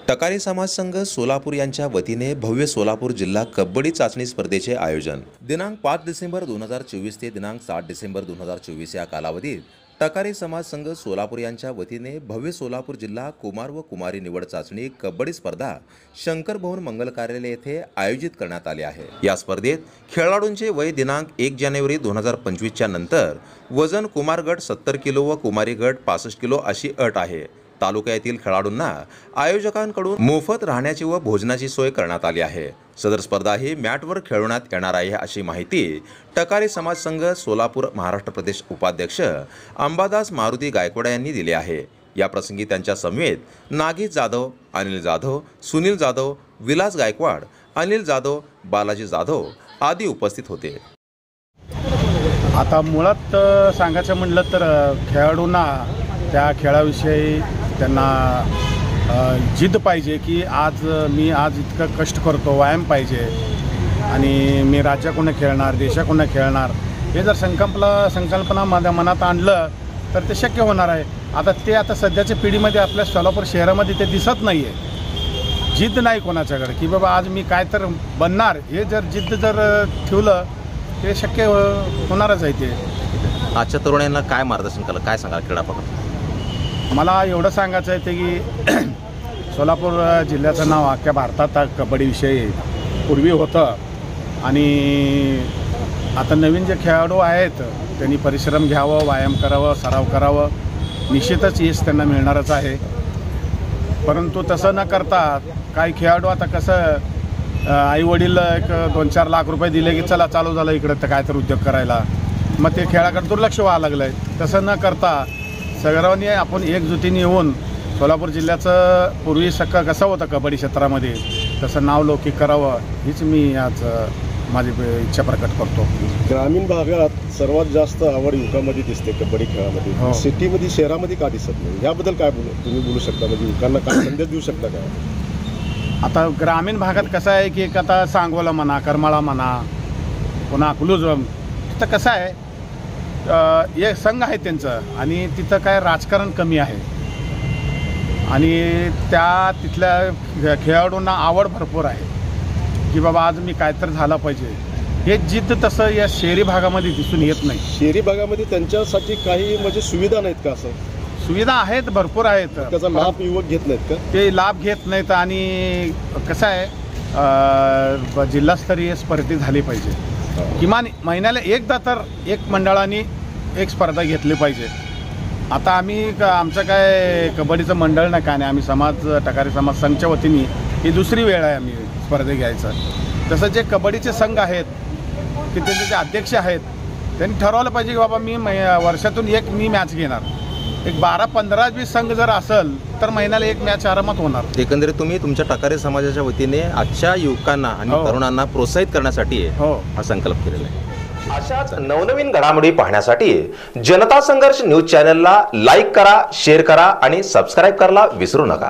टकारी समाज संघ सोलापूर यांच्या वतीने भव्य सोलापूर जिल्हा कबड्डी चाचणी स्पर्धेचे आयोजन दिनांक 5 डिसेंबर 2024 ते दिनांक 7 डिसेंबर 2024 या कालावधीत टकारी समाज संघ सोलापूर यांच्या वतीने भव्य सोलापूर जिल्हा कुमार व कुमारी निवड चाचणी कबड्डी स्पर्धा शंकर भवन मंगल कार्यालय येथे आयोजित करण्यात आली आहे। या स्पर्धेत खेळाडूंचे वय दिनांक 1 जानेवारी 2025 च्या नंतर वजन कुमार गट 70 किलो व कुमारी गट 65 किलो अशी अट आहे। तालुक्यातील खेळाडूंना आयोजकांकडून मोफत राहण्याची व भोजनाची सोय करण्यात आली आहे। सदर स्पर्धा ही मॅटवर खेळवण्यात येणार आहे अशी माहिती टकारी समाज संघ सोलापूर महाराष्ट्र प्रदेश उपाध्यक्ष अंबादास मारुती गायकवाड यांनी दिली आहे। या प्रसंगी त्यांच्या समवेत नागी जाधव, अनिल जाधव, सुनील जाधव, विलास गायकवाड, अनिल जाधव, बालाजी जाधव आदी उपस्थित होते। आता मुळात सांगायचं म्हटलं तर खेळाडूंना त्या खेळाविषयी त्यांना जिद्द पाहिजे की मी आज इतकं कष्ट करतो, व्यायाम पाहिजे आणि मी राज्याकडून खेळणार, देशाकडून खेळणार, हे जर संकल्पना माझ्या मनात आणलं तर ते शक्य होणार आहे। आता सध्याच्या पिढीमध्ये आपल्या सोलापूर शहरामध्ये ते दिसत नाही आहे। जिद्द नाही कोणाच्याकडे की बाबा आज मी काय तर बनणार, हे जर जिद्द जर ठेवलं ते शक्य होणारच आहे। ते आजच्या तरुणांना काय मार्गदर्शन केलं, काय सांगाल क्रीडापटू? मला एवढं सांगायचं आहे की सोलापूर जिल्ह्याचं नाव अख्ख्या भारतात कबड्डीविषयी पूर्वी होतं आणि आता नवीन जे खेळाडू आहेत त्यांनी परिश्रम घ्यावं, व्यायाम करावं, सराव करावं, निश्चितच यश त्यांना मिळणारच आहे। परंतु तसं न करता काही खेळाडू आता कसं आईवडील एक 2-4 लाख रुपये दिले की चला चालू झालं इकडं तर काय तर उद्योग करायला, मग ते खेळाकडे दुर्लक्ष व्हायला लागलं आहे। तसं न करता सर्वांनी आपण एकजुटीने येऊन सोलापूर जिल्ह्याचं पूर्वी कसं होतं कबड्डी क्षेत्रामध्ये तसं नाव लौकिक करावं हीच मी आज माझी इच्छा प्रकट करतो। ग्रामीण भागात सर्वात जास्त आवड युवकांमध्ये दिसते कबड्डी खेळामध्ये, हो। सिटीमध्ये शहरामध्ये का दिसत नाही, याबद्दल काय तुम्ही बोलू शकता? म्हणजे युवकांना काय संदेश देऊ शकता का? आता ग्रामीण भागात कसं आहे की आता सांगोला म्हणा, करमाळा म्हणा, पुन्हा अकलूज, तिथं कसं आहे एक संघ आहे त्यांचं आणि तिथं काय राजकारण कमी आहे आणि तिथल्या खेळाडूंना आवड भरपूर आहे की बाबा आज मी काय तर झालं पाहिजे, हे जिद्द तसं या शहरी भागामध्ये दिसून येत नाही। शहरी भागामध्ये त्यांच्यासाठी काही म्हणजे सुविधा नाहीत का? असं सुविधा आहेत, भरपूर आहेत, त्याचा लाभ युवक घेत नाहीत का? ते लाभ घेत नाहीत आणि कसं आहे जिल्हास्तरीय स्पर्धा झाली पाहिजे, किमान महिन्याला एकदा तर एक मंडळाने एक स्पर्धा घेतली पाहिजे। आता आमचं काय कबड्डीचं मंडळ नाही, काय नाही, आम्ही टकारी समाज संघच्या वतीने ही दुसरी वेळ आहे आम्ही स्पर्धा घ्यायचं। तसं जे कबड्डीचे संघ आहेत की त्यांचे जे अध्यक्ष आहेत त्यांनी ठरवलं पाहिजे की बाबा मी वर्षातून एक मॅच घेणार, एक 12-15-20 संघ जर असेल तर महिन्याला एक मॅच आरामात होणार। एकंदरीत तुम्ही तुमच्या टकारी समाजाच्या वतीने आजच्या युवकांना आणि तरुणांना प्रोत्साहित करण्यासाठी हा संकल्प केलेला आहे। अशाच नवनवीन घडामोडी पाहण्यासाठी जनता संघर्ष न्यूज चॅनलला लाईक करा, शेअर करा आणि सबस्क्राईब करायला विसरू नका।